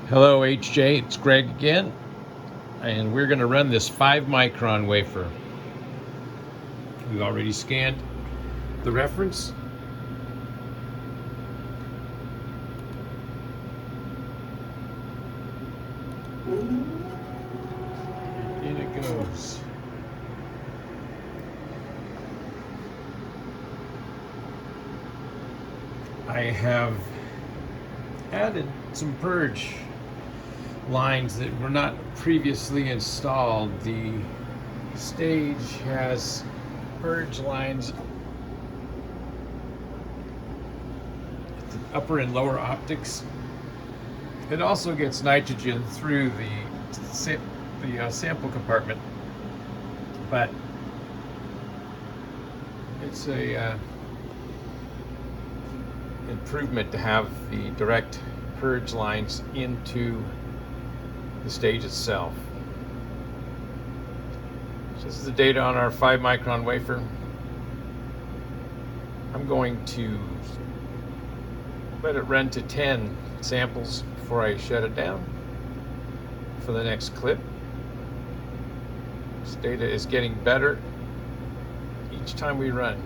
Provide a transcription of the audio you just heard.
Hello HJ, it's Greg again, and we're going to run this 5-micron wafer. We've already scanned the reference. In it goes. I have added some purge lines that were not previously installed. The stage has purge lines at the upper and lower optics. It also gets nitrogen through the sample compartment, but it's a improvement to have the direct purge lines into the stage itself. So this is the data on our 5-micron wafer. I'm going to let it run to 10 samples before I shut it down for the next clip. This data is getting better each time we run.